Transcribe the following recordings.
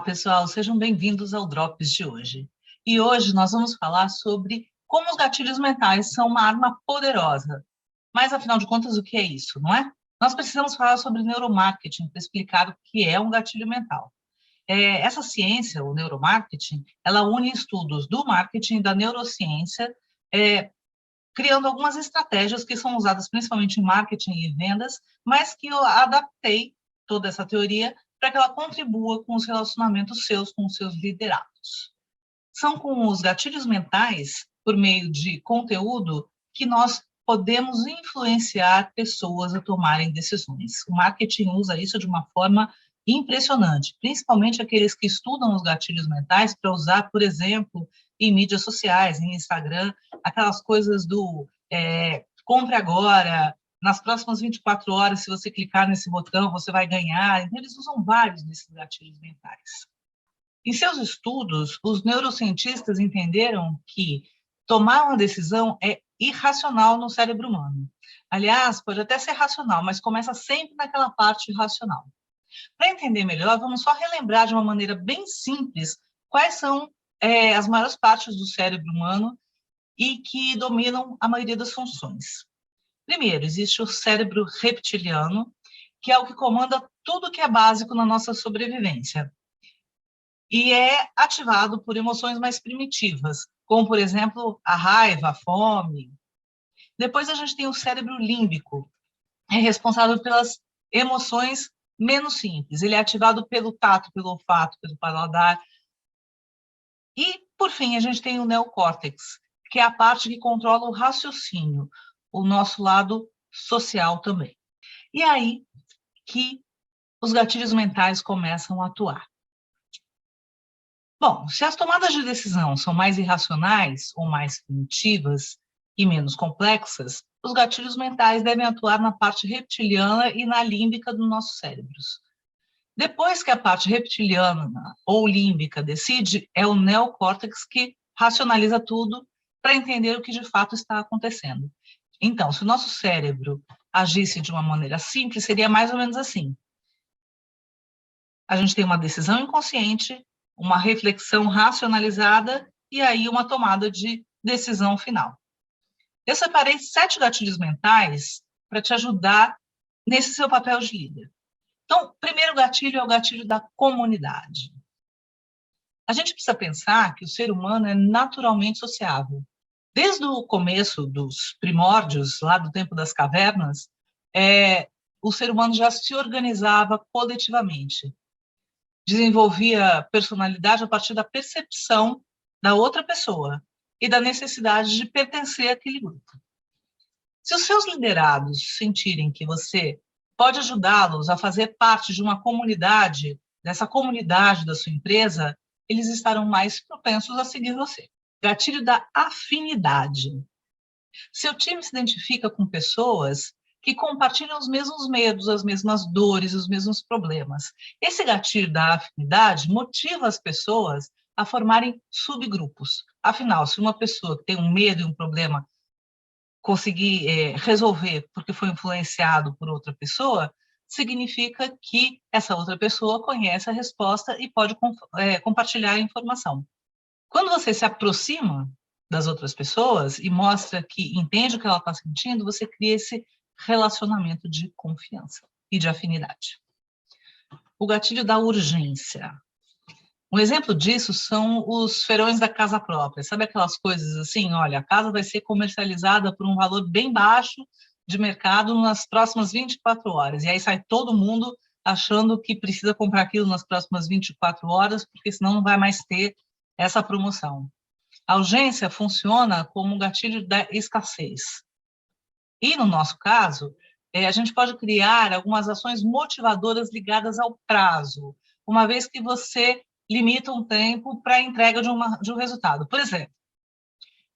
pessoal, sejam bem-vindos ao Drops de hoje. E hoje nós vamos falar sobre como os gatilhos mentais são uma arma poderosa. Mas, afinal de contas, o que é isso, não é? Nós precisamos falar sobre neuromarketing para explicar o que é um gatilho mental. Essa ciência, o neuromarketing, ela une estudos do marketing e da neurociência, criando algumas estratégias que são usadas principalmente em marketing e vendas, mas que eu adaptei toda essa teoria para que ela contribua com os relacionamentos seus com os seus liderados. São com os gatilhos mentais, por meio de conteúdo, que nós podemos influenciar pessoas a tomarem decisões. O marketing usa isso de uma forma impressionante, principalmente aqueles que estudam os gatilhos mentais para usar, por exemplo, em mídias sociais, em Instagram, aquelas coisas do compre agora, nas próximas 24 horas, se você clicar nesse botão, você vai ganhar. Então, eles usam vários desses gatilhos mentais. Em seus estudos, os neurocientistas entenderam que tomar uma decisão é irracional no cérebro humano. Aliás, pode até ser racional, mas começa sempre naquela parte irracional. Para entender melhor, vamos só relembrar de uma maneira bem simples quais são as maiores partes do cérebro humano e que dominam a maioria das funções. Primeiro, existe o cérebro reptiliano, que é o que comanda tudo que é básico na nossa sobrevivência. E é ativado por emoções mais primitivas, como, por exemplo, a raiva, a fome. Depois a gente tem o cérebro límbico, é responsável pelas emoções menos simples. Ele é ativado pelo tato, pelo olfato, pelo paladar. E, por fim, a gente tem o neocórtex, que é a parte que controla o raciocínio, o nosso lado social também. E aí que os gatilhos mentais começam a atuar. Bom, se as tomadas de decisão são mais irracionais ou mais primitivas e menos complexas, os gatilhos mentais devem atuar na parte reptiliana e na límbica dos nossos cérebros. Depois que a parte reptiliana ou límbica decide, é o neocórtex que racionaliza tudo para entender o que de fato está acontecendo. Então, se o nosso cérebro agisse de uma maneira simples, seria mais ou menos assim. A gente tem uma decisão inconsciente, uma reflexão racionalizada e aí uma tomada de decisão final. Eu separei 7 gatilhos mentais para te ajudar nesse seu papel de líder. Então, o primeiro gatilho é o gatilho da comunidade. A gente precisa pensar que o ser humano é naturalmente sociável. Desde o começo dos primórdios, lá do tempo das cavernas, o ser humano já se organizava coletivamente. Desenvolvia personalidade a partir da percepção da outra pessoa e da necessidade de pertencer àquele grupo. Se os seus liderados sentirem que você pode ajudá-los a fazer parte de uma comunidade, dessa comunidade da sua empresa, eles estarão mais propensos a seguir você. Gatilho da afinidade. Seu time se identifica com pessoas que compartilham os mesmos medos, as mesmas dores, os mesmos problemas. Esse gatilho da afinidade motiva as pessoas a formarem subgrupos. Afinal, se uma pessoa que tem um medo e um problema conseguir resolver porque foi influenciado por outra pessoa, significa que essa outra pessoa conhece a resposta e pode compartilhar a informação. Quando você se aproxima das outras pessoas e mostra que entende o que ela está sentindo, você cria esse relacionamento de confiança e de afinidade. O gatilho da urgência. Um exemplo disso são os feirões da casa própria. Sabe aquelas coisas assim, olha, a casa vai ser comercializada por um valor bem baixo de mercado nas próximas 24 horas. E aí sai todo mundo achando que precisa comprar aquilo nas próximas 24 horas, porque senão não vai mais ter essa promoção. A urgência funciona como um gatilho da escassez. E, no nosso caso, a gente pode criar algumas ações motivadoras ligadas ao prazo, uma vez que você limita um tempo para a entrega de um resultado. Por exemplo,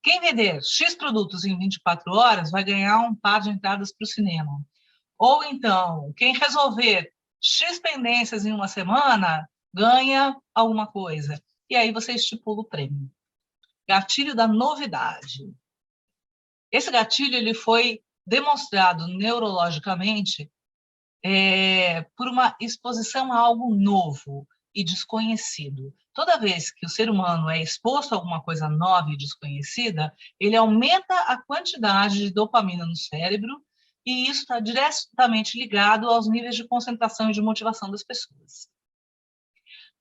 quem vender X produtos em 24 horas vai ganhar um par de entradas para o cinema. Ou então, quem resolver X pendências em uma semana ganha alguma coisa. E aí você estipula o prêmio. Gatilho da novidade. Esse gatilho ele foi demonstrado neurologicamente por uma exposição a algo novo. e desconhecido. Toda vez que o ser humano é exposto a alguma coisa nova e desconhecida, ele aumenta a quantidade de dopamina no cérebro, e isso está diretamente ligado aos níveis de concentração e de motivação das pessoas.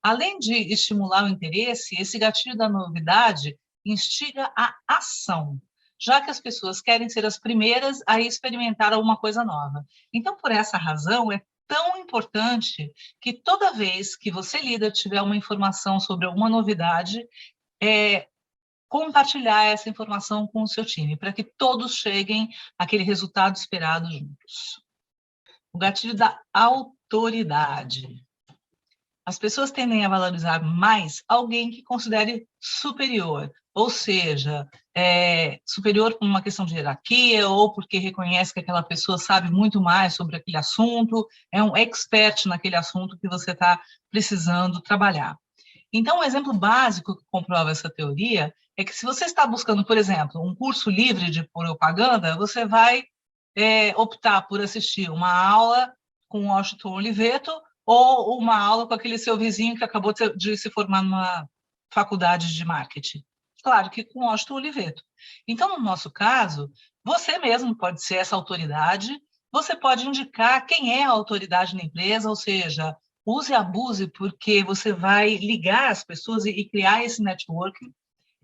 Além de estimular o interesse, esse gatilho da novidade instiga a ação, já que as pessoas querem ser as primeiras a experimentar alguma coisa nova. Então, por essa razão, é tão importante que toda vez que você, líder, tiver uma informação sobre alguma novidade, compartilhar essa informação com o seu time, para que todos cheguem àquele resultado esperado juntos. O gatilho da autoridade. As pessoas tendem a valorizar mais alguém que considere superior, ou seja, superior por uma questão de hierarquia ou porque reconhece que aquela pessoa sabe muito mais sobre aquele assunto, é um expert naquele assunto que você está precisando trabalhar. Então, um exemplo básico que comprova essa teoria é que se você está buscando, por exemplo, um curso livre de propaganda, você vai optar por assistir uma aula com o Washington Oliveto ou uma aula com aquele seu vizinho que acabou de se formar numa faculdade de marketing. Claro que com o Washington Oliveto. Então, no nosso caso, você mesmo pode ser essa autoridade, você pode indicar quem é a autoridade na empresa, ou seja, use e abuse, porque você vai ligar as pessoas e criar esse networking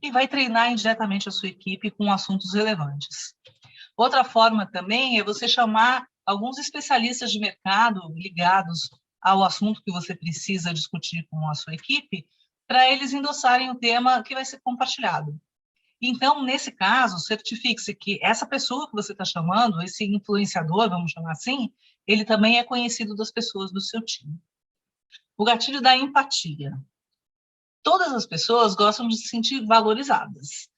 e vai treinar indiretamente a sua equipe com assuntos relevantes. Outra forma também é você chamar alguns especialistas de mercado ligados ao assunto que você precisa discutir com a sua equipe, para eles endossarem o tema que vai ser compartilhado. Então, nesse caso, certifique-se que essa pessoa que você está chamando, esse influenciador, vamos chamar assim, ele também é conhecido das pessoas do seu time. O gatilho da empatia. Todas as pessoas gostam de se sentir valorizadas,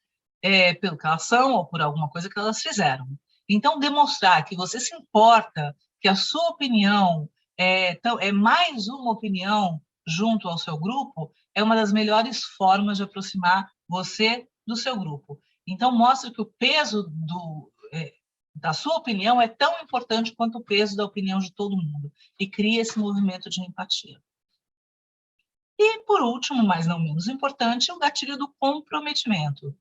pelo que elas são ou por alguma coisa que elas fizeram. Então, demonstrar que você se importa, que a sua opinião é mais uma opinião junto ao seu grupo, é uma das melhores formas de aproximar você do seu grupo. Então, mostra que o peso da sua opinião é tão importante quanto o peso da opinião de todo mundo, e cria esse movimento de empatia. E, por último, mas não menos importante, o gatilho do comprometimento.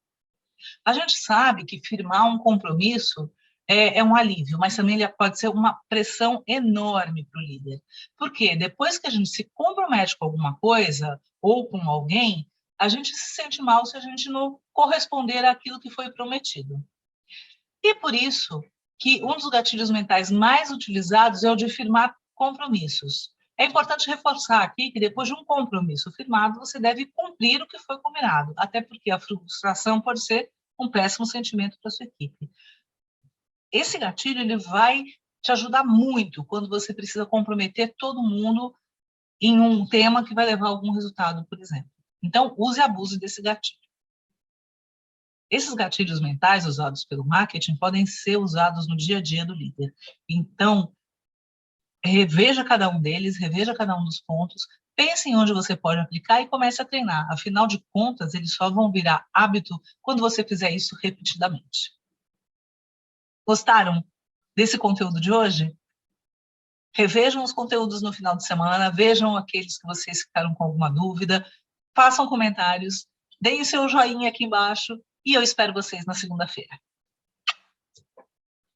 A gente sabe que firmar um compromisso é um alívio, mas também ele pode ser uma pressão enorme para o líder. Porque depois que a gente se compromete com alguma coisa ou com alguém, a gente se sente mal se a gente não corresponder àquilo que foi prometido. E por isso que um dos gatilhos mentais mais utilizados é o de firmar compromissos. É importante reforçar aqui que depois de um compromisso firmado, você deve cumprir o que foi combinado, até porque a frustração pode ser um péssimo sentimento para a sua equipe. Esse gatilho ele vai te ajudar muito quando você precisa comprometer todo mundo em um tema que vai levar a algum resultado, por exemplo. Então, use e abuse desse gatilho. Esses gatilhos mentais usados pelo marketing podem ser usados no dia a dia do líder. Então, reveja cada um deles, reveja cada um dos pontos, pense em onde você pode aplicar e comece a treinar. Afinal de contas, eles só vão virar hábito quando você fizer isso repetidamente. Gostaram desse conteúdo de hoje? Revejam os conteúdos no final de semana, vejam aqueles que vocês ficaram com alguma dúvida, façam comentários, deem o seu joinha aqui embaixo e eu espero vocês na segunda-feira.